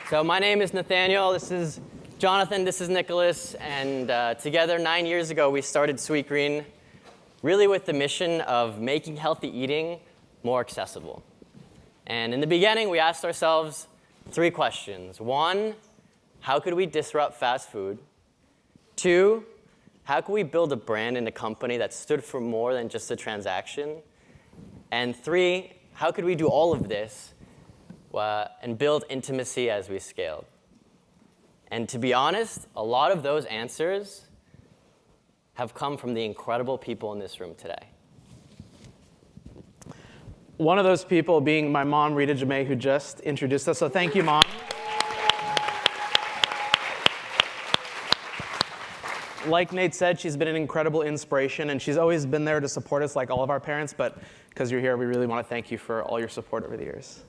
So my name is Nathaniel, this is Jonathan, this is Nicholas, and together 9 years ago we started Sweetgreen, really with the mission of making healthy eating more accessible. And in the beginning we asked ourselves 3 questions. 1, how could we disrupt fast food? 2, how could we build a brand and a company that stood for more than just a transaction? And 3, how could we do all of this and build intimacy as we scaled? And to be honest, a lot of those answers have come from the incredible people in this room today. One of those people being my mom, Rita Jamay, who just introduced us. So thank you, Mom. Like Nate said, she's been an incredible inspiration, and she's always been there to support us like all of our parents, but because you're here, we really want to thank you for all your support over the years.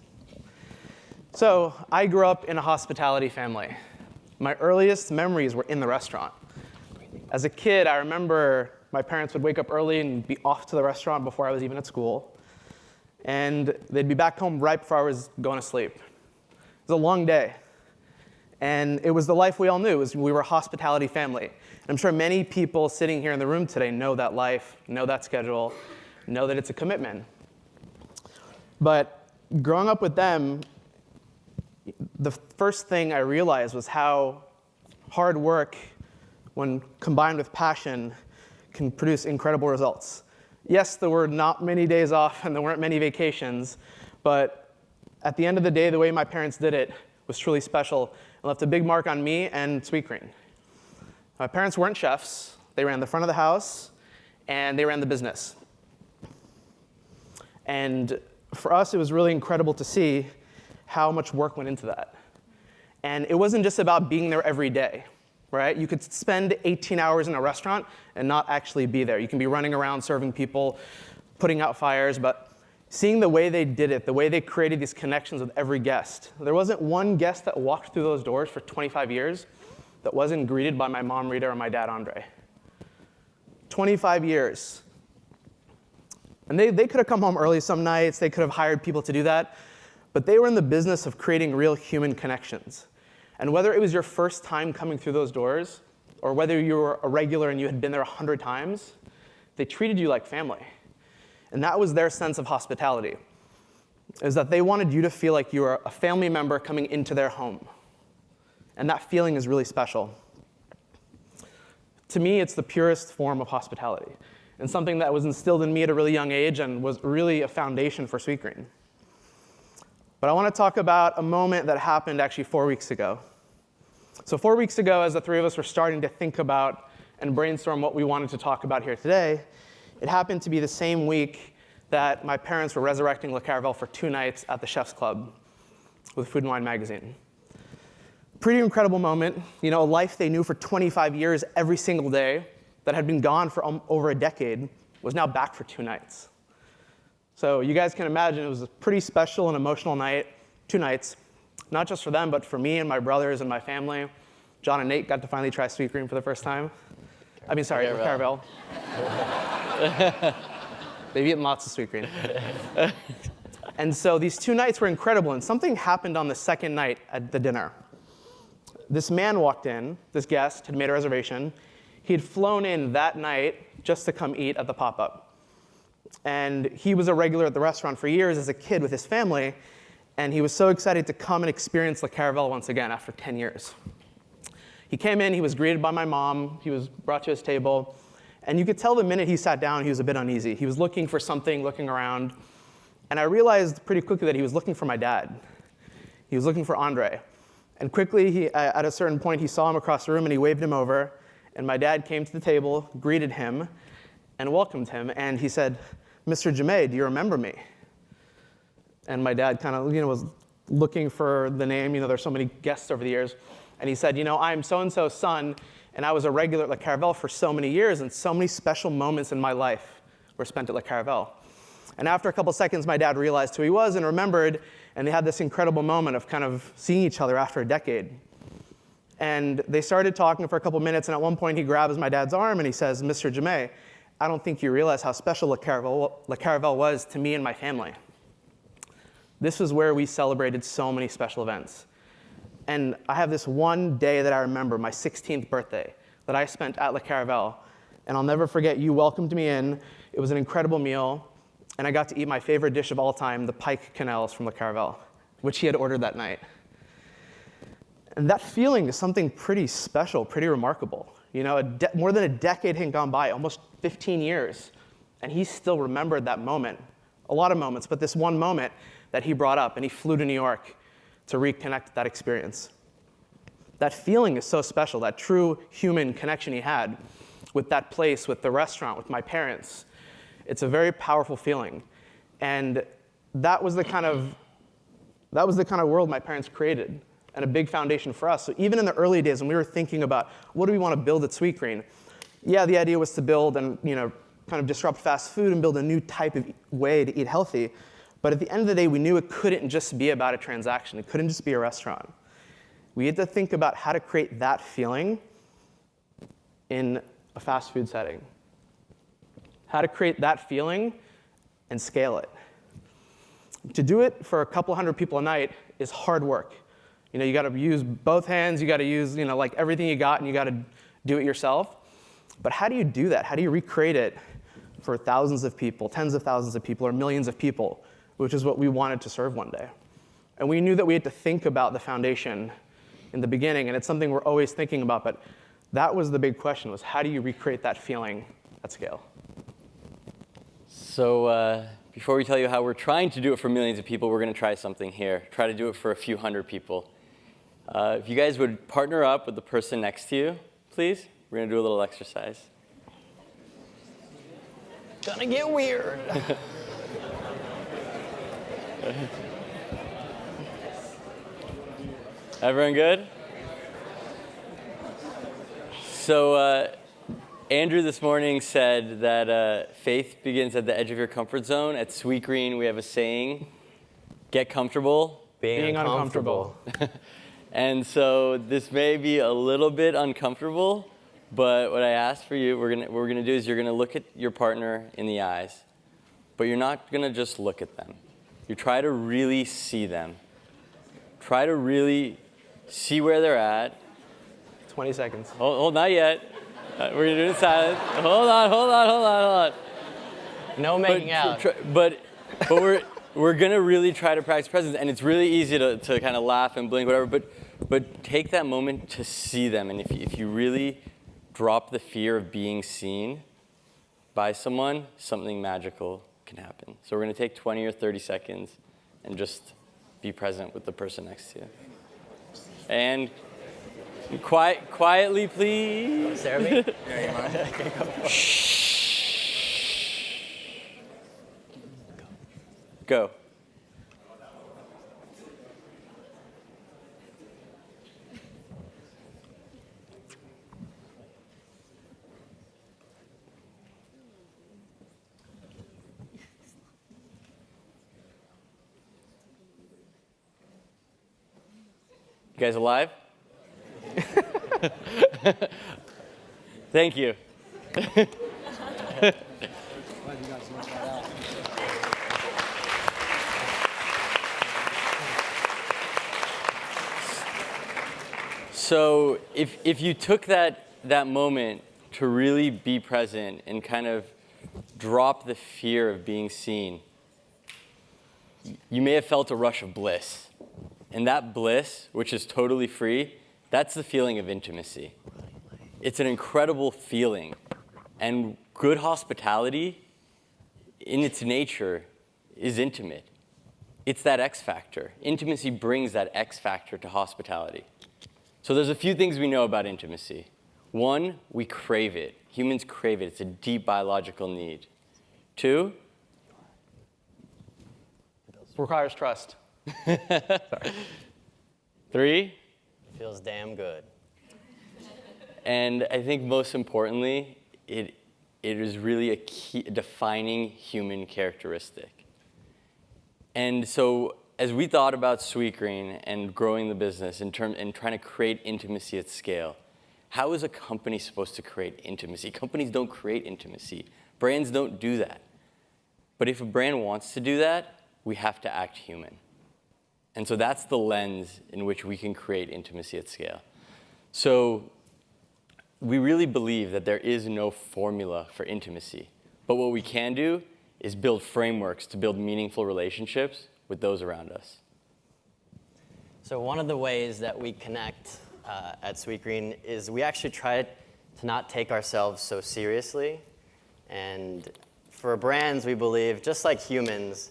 So I grew up in a hospitality family. My earliest memories were in the restaurant. As a kid, I remember my parents would wake up early and be off to the restaurant before I was even at school. And they'd be back home right before I was going to sleep. It was a long day. And it was the life we all knew. We were a hospitality family. And I'm sure many people sitting here in the room today know that life, know that schedule, know that it's a commitment. But growing up with them, the first thing I realized was how hard work, when combined with passion, can produce incredible results. Yes, there were not many days off and there weren't many vacations, but at the end of the day, the way my parents did it was truly special and left a big mark on me and Sweetgreen. My parents weren't chefs. They ran the front of the house, and they ran the business. And for us, it was really incredible to see how much work went into that. And it wasn't just about being there every day, right? You could spend 18 hours in a restaurant and not actually be there. You can be running around serving people, putting out fires, but seeing the way they did it, the way they created these connections with every guest. There wasn't one guest that walked through those doors for 25 years that wasn't greeted by my mom, Rita, or my dad, Andre. 25 years. And they could have come home early some nights. They could have hired people to do that. But they were in the business of creating real human connections. And whether it was your first time coming through those doors, or whether you were a regular and you had been there 100 times, they treated you like family. And that was their sense of hospitality, is that they wanted you to feel like you were a family member coming into their home. And that feeling is really special. To me, it's the purest form of hospitality, and something that was instilled in me at a really young age and was really a foundation for Sweetgreen. But I want to talk about a moment that happened actually 4 weeks ago. So 4 weeks ago, as the 3 of us were starting to think about and brainstorm what we wanted to talk about here today, it happened to be the same week that my parents were resurrecting Le Caravel for 2 nights at the Chef's Club with Food and Wine magazine. Pretty incredible moment. You know, a life they knew for 25 years every single day that had been gone for over a decade was now back for 2 nights. So you guys can imagine it was a pretty special and emotional night, 2 nights, not just for them, but for me and my brothers and my family. John and Nate got to finally try Sweetgreen for the first time. Le Caravel. They've eaten lots of Sweetgreen. And so these 2 nights were incredible, and something happened on the second night at the dinner. This man walked in, this guest had made a reservation. He had flown in that night just to come eat at the pop-up. And he was a regular at the restaurant for years as a kid with his family, and he was so excited to come and experience Le Caravel once again after 10 years. He came in, he was greeted by my mom, he was brought to his table, and you could tell the minute he sat down he was a bit uneasy. He was looking for something, looking around, and I realized pretty quickly that he was looking for my dad. He was looking for Andre. And quickly, at a certain point, he saw him across the room and he waved him over, and my dad came to the table, greeted him, and welcomed him, and he said, "Mr. Jamay, do you remember me?" And my dad kind of, was looking for the name. There's so many guests over the years. And he said, "I'm so-and-so's son, and I was a regular at Le Caravel for so many years, and so many special moments in my life were spent at Le Caravel." And after a couple seconds, my dad realized who he was and remembered, and they had this incredible moment of kind of seeing each other after a decade. And they started talking for a couple minutes, and at one point he grabs my dad's arm and he says, "Mr. Jamay, I don't think you realize how special Le Caravel was to me and my family." This was where we celebrated so many special events. And I have this one day that I remember, my 16th birthday, that I spent at Le Caravelle. And I'll never forget, you welcomed me in. It was an incredible meal. And I got to eat my favorite dish of all time, the pike quenelles from Le Caravelle, which he had ordered that night. And that feeling is something pretty special, pretty remarkable. You know, more than a decade had gone by, almost 15 years. And he still remembered that moment. A lot of moments, but this one moment that he brought up, and he flew to New York to reconnect that experience. That feeling is so special, that true human connection he had with that place, with the restaurant, with my parents. It's a very powerful feeling. And that was the kind of world my parents created, and a big foundation for us. So even in the early days when we were thinking about what do we want to build at Sweetgreen, yeah, the idea was to build and kind of disrupt fast food and build a new type of way to eat healthy. But at the end of the day, we knew it couldn't just be about a transaction. It couldn't just be a restaurant. We had to think about how to create that feeling in a fast food setting. How to create that feeling and scale it. To do it for a couple hundred people a night is hard work. You got to use both hands. You got to use, like everything you got, and you got to do it yourself. But how do you do that? How do you recreate it for thousands of people, tens of thousands of people, or millions of people, which is what we wanted to serve one day? And we knew that we had to think about the foundation in the beginning, and it's something we're always thinking about, but that was the big question, was how do you recreate that feeling at scale? So before we tell you how we're trying to do it for millions of people, we're going to try something here. Try to do it for a few hundred people. If you guys would partner up with the person next to you, please. We're going to do a little exercise. Gonna get weird. Everyone good? So Andrew this morning said that faith begins at the edge of your comfort zone. At Sweetgreen, we have a saying, get comfortable. Being uncomfortable. And so this may be a little bit uncomfortable, but what I ask for you, what we're gonna do is you're gonna look at your partner in the eyes, but you're not gonna just look at them. You try to really see them. Try to really see where they're at. 20 seconds. Hold, not yet. We're gonna do it in silence. Hold on. No making out. But we're gonna really try to practice presence, and it's really easy to kind of laugh and blink, whatever. But take that moment to see them, and if you really drop the fear of being seen by someone, something magical can happen. So we're gonna take 20 or 30 seconds and just be present with the person next to you. And quietly, please. Sarah? Go. You guys alive? Thank you. So if you took that moment to really be present and kind of drop the fear of being seen, you may have felt a rush of bliss. And that bliss, which is totally free, that's the feeling of intimacy. It's an incredible feeling. And good hospitality, in its nature, is intimate. It's that X factor. Intimacy brings that X factor to hospitality. So there's a few things we know about intimacy. One, we crave it. Humans crave it. It's a deep biological need. Two, Requires trust. three, Feels damn good. and I think most importantly, it is really a key defining human characteristic. And so as we thought about Sweetgreen and growing the business and trying to create intimacy at scale, how is a company supposed to create intimacy? Companies don't create intimacy. Brands don't do that. But if a brand wants to do that, we have to act human. And so that's the lens in which we can create intimacy at scale. So we really believe that there is no formula for intimacy. But what we can do is build frameworks to build meaningful relationships with those around us. So one of the ways that we connect at Sweetgreen is we actually try to not take ourselves so seriously. And for brands, we believe, just like humans,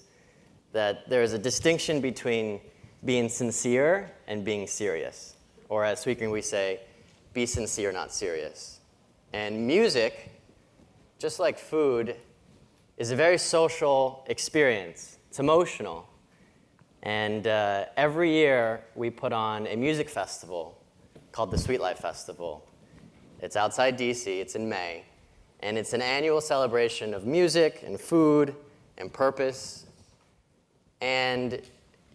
that there is a distinction between being sincere and being serious. Or at Sweetgreen, we say, be sincere, not serious. And music, just like food, is a very social experience. It's emotional. And every year, we put on a music festival called the Sweet Life Festival. It's outside DC, it's in May. And it's an annual celebration of music and food and purpose. And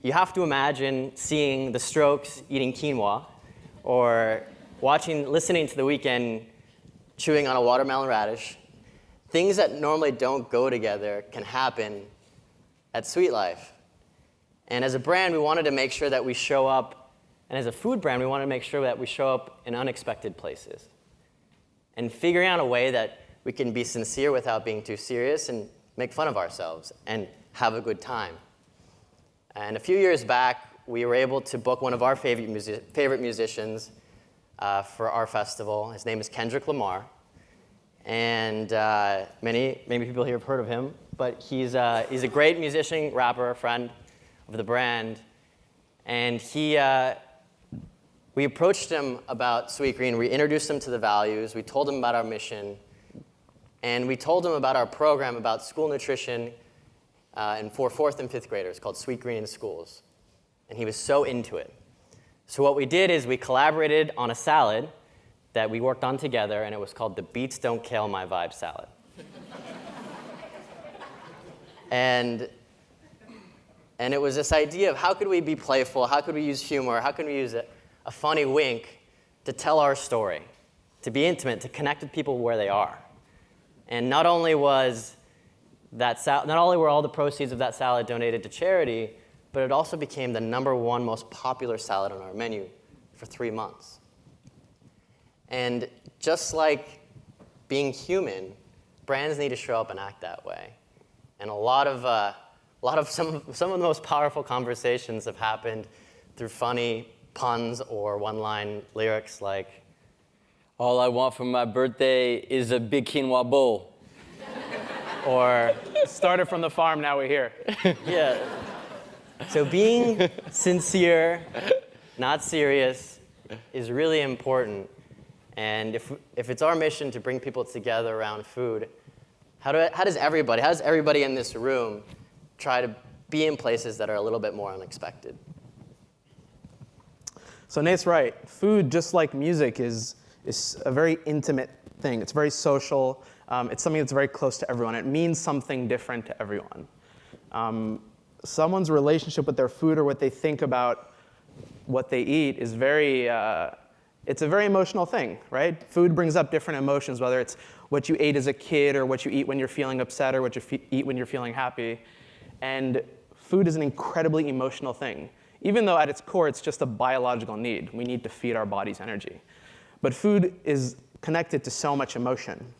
you have to imagine seeing the Strokes eating quinoa, or listening to The Weeknd chewing on a watermelon radish. Things that normally don't go together can happen at Sweet Life. And as a brand, we wanted to make sure that we show up, and as a food brand, we wanted to make sure that we show up in unexpected places. And figuring out a way that we can be sincere without being too serious and make fun of ourselves and have a good time. And a few years back, we were able to book one of our favorite musicians for our festival. His name is Kendrick Lamar. And many people here have heard of him, but he's a great musician, rapper, friend of the brand. And we approached him about Sweetgreen. We introduced him to the values. We told him about our mission. And we told him about our program about school nutrition for 4th and 5th graders called Sweetgreen in Schools. And he was so into it. So what we did is we collaborated on a salad that we worked on together, and it was called the Beets Don't Kill My Vibe Salad. And it was this idea of how could we be playful, how could we use humor, how could we use a funny wink to tell our story, to be intimate, to connect with people where they are. And not only were all the proceeds of that salad donated to charity, but it also became the #1 most popular salad on our menu for 3 months. And just like being human, brands need to show up and act that way. And some of the most powerful conversations have happened through funny puns or one-line lyrics like, all I want for my birthday is a big quinoa bowl. Or started from the farm, now we're here. Yeah. So being sincere, not serious, is really important. And if it's our mission to bring people together around food, how does everybody in this room try to be in places that are a little bit more unexpected? So Nate's right. Food, just like music, is a very intimate thing. It's very social. It's something that's very close to everyone. It means something different to everyone. Someone's relationship with their food or what they think about what they eat is it's a very emotional thing, right? Food brings up different emotions, whether it's what you ate as a kid or what you eat when you're feeling upset or what you eat when you're feeling happy. And food is an incredibly emotional thing. Even though at its core, it's just a biological need. We need to feed our body's energy. But food is connected to so much emotion.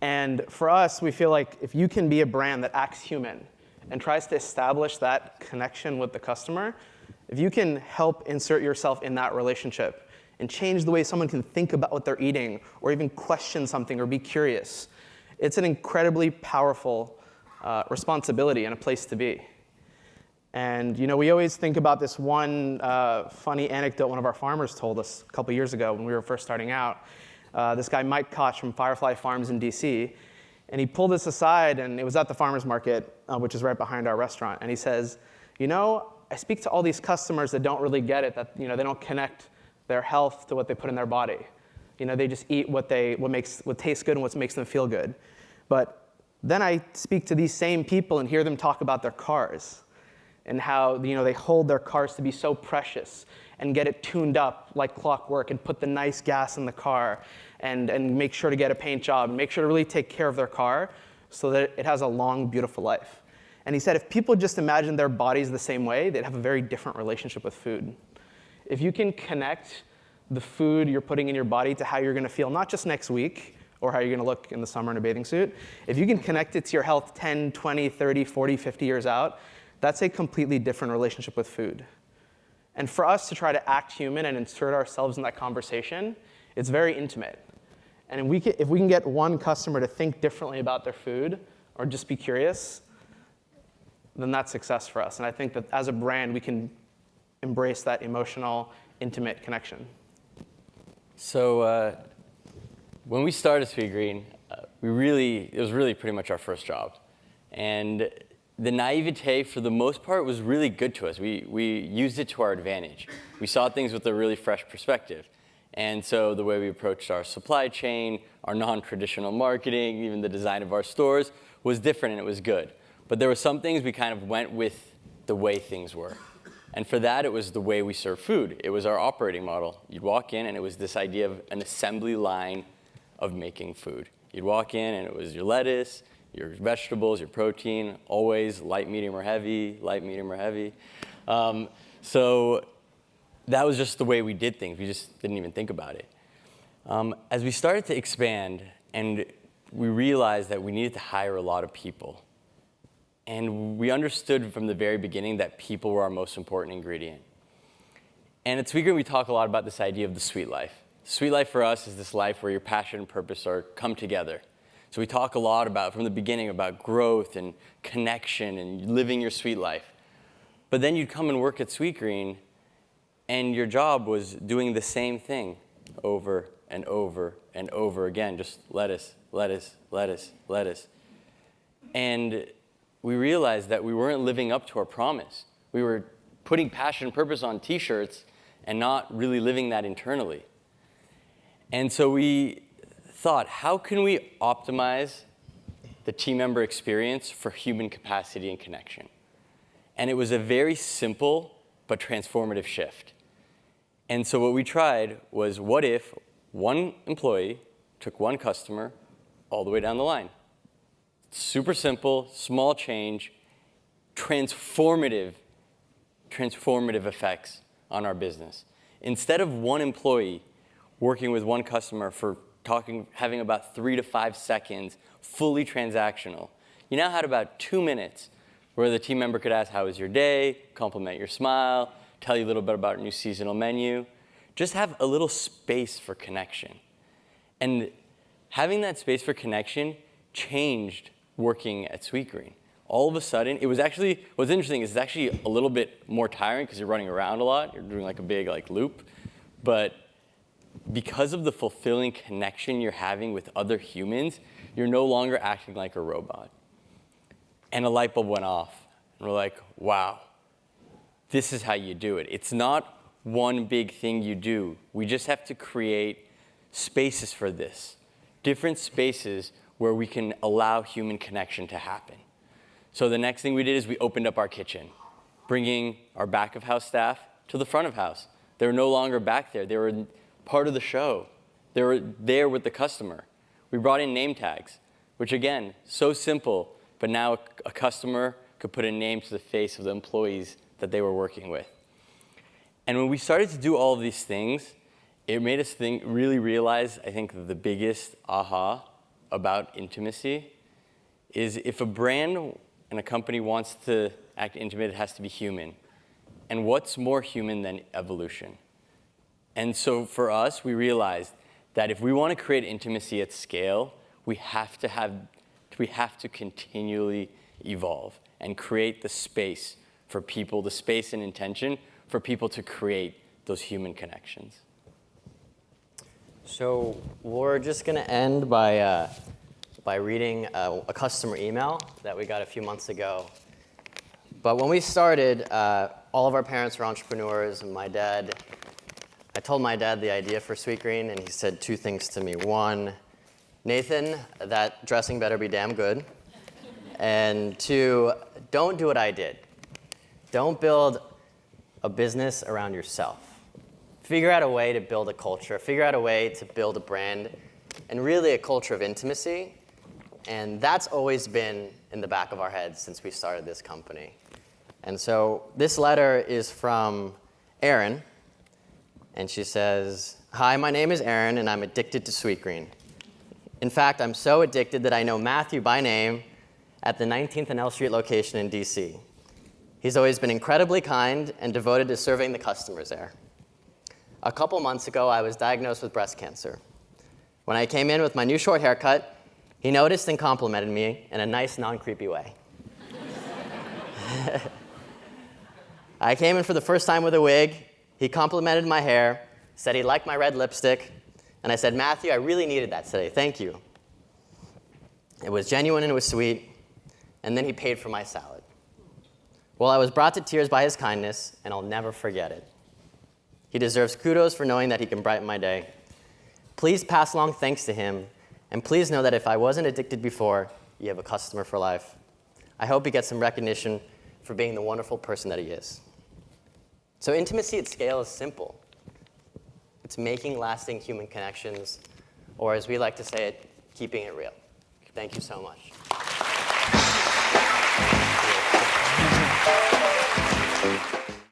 And for us, we feel like if you can be a brand that acts human and tries to establish that connection with the customer, if you can help insert yourself in that relationship and change the way someone can think about what they're eating or even question something or be curious, it's an incredibly powerful responsibility and a place to be. And we always think about this one funny anecdote one of our farmers told us a couple years ago when we were first starting out. This guy, Mike Koch from Firefly Farms in DC, and he pulled us aside, and it was at the farmer's market, which is right behind our restaurant, and he says, I speak to all these customers that don't really get it, that they don't connect their health to what they put in their body. They just eat what tastes good and what makes them feel good. But then I speak to these same people and hear them talk about their cars and how they hold their cars to be so precious and get it tuned up like clockwork and put the nice gas in the car and make sure to get a paint job and make sure to really take care of their car so that it has a long, beautiful life. And he said if people just imagined their bodies the same way, they'd have a very different relationship with food. If you can connect the food you're putting in your body to how you're going to feel, not just next week or how you're going to look in the summer in a bathing suit, if you can connect it to your health 10, 20, 30, 40, 50 years out, that's a completely different relationship with food. And for us to try to act human and insert ourselves in that conversation, it's very intimate. And if we can get one customer to think differently about their food or just be curious, then that's success for us. And I think that as a brand, we can embrace that emotional, intimate connection. So when we started Sweetgreen, it was really pretty much our first job. And the naivete, for the most part, was really good to us. We used it to our advantage. We saw things with a really fresh perspective. And so the way we approached our supply chain, our non-traditional marketing, even the design of our stores was different, and it was good. But there were some things we kind of went with the way things were. And for that, it was the way we serve food. It was our operating model. You'd walk in, and it was this idea of an assembly line of making food. You'd walk in, and it was your lettuce, your vegetables, your protein, always light, medium, or heavy, light, medium, or heavy. So that was just the way we did things. We just didn't even think about it. As we started to expand, and we realized that we needed to hire a lot of people. And we understood from the very beginning that people were our most important ingredient. And at Sweetgreen, we talk a lot about this idea of the sweet life. Sweet life for us is this life where your passion and purpose come together. So we talk a lot about, from the beginning, about growth and connection and living your sweet life. But then you'd come and work at Sweetgreen, and your job was doing the same thing over and over and over again, just lettuce, lettuce, lettuce, lettuce. And we realized that we weren't living up to our promise. We were putting passion and purpose on t-shirts and not really living that internally. And so we thought, how can we optimize the team member experience for human capacity and connection? And it was a very simple but transformative shift. And so what we tried was, what if one employee took one customer all the way down the line? Super simple, small change, transformative effects on our business. Instead of one employee working with one customer for having about 3 to 5 seconds, fully transactional, you now had about 2 minutes where the team member could ask, how was your day, compliment your smile, tell you a little bit about our new seasonal menu. Just have a little space for connection. And having that space for connection changed working at Sweetgreen. All of a sudden, it was actually, what's interesting is it's actually a little bit more tiring because you're running around a lot. You're doing like a big loop. But because of the fulfilling connection you're having with other humans, you're no longer acting like a robot. And a light bulb went off. And we're like, wow, this is how you do it. It's not one big thing you do. We just have to create spaces for this, different spaces where we can allow human connection to happen. So the next thing we did is we opened up our kitchen, bringing our back of house staff to the front of house. They were no longer back there. They were part of the show. They were there with the customer. We brought in name tags, which again, so simple, but now a customer could put a name to the face of the employees that they were working with. And when we started to do all of these things, it made us really realize, I think, the biggest aha about intimacy is if a brand and a company wants to act intimate, it has to be human. And what's more human than evolution? And so for us, we realized that if we want to create intimacy at scale, we have to continually evolve and create the space for people, the space and intention for people to create those human connections. So we're just going to end by reading a customer email that we got a few months ago. But when we started, all of our parents were entrepreneurs, and I told my dad the idea for Sweetgreen, and he said 2 things to me. 1, Nathan, that dressing better be damn good. And 2, don't do what I did. Don't build a business around yourself. Figure out a way to build a culture. Figure out a way to build a brand and really a culture of intimacy. And that's always been in the back of our heads since we started this company. And so this letter is from Erin. And she says, "Hi, my name is Erin, and I'm addicted to Sweetgreen. In fact, I'm so addicted that I know Matthew by name at the 19th and L Street location in DC. He's always been incredibly kind and devoted to serving the customers there. A couple months ago, I was diagnosed with breast cancer. When I came in with my new short haircut, he noticed and complimented me in a nice, non-creepy way. I came in for the first time with a wig. He complimented my hair, said he liked my red lipstick, and I said, 'Matthew, I really needed that today. Thank you.' It was genuine and it was sweet, and then he paid for my salad. Well, I was brought to tears by his kindness, and I'll never forget it. He deserves kudos for knowing that he can brighten my day. Please pass along thanks to him, and please know that if I wasn't addicted before, you have a customer for life. I hope he gets some recognition for being the wonderful person that he is." So intimacy at scale is simple. It's making lasting human connections, or as we like to say it, keeping it real. Thank you so much.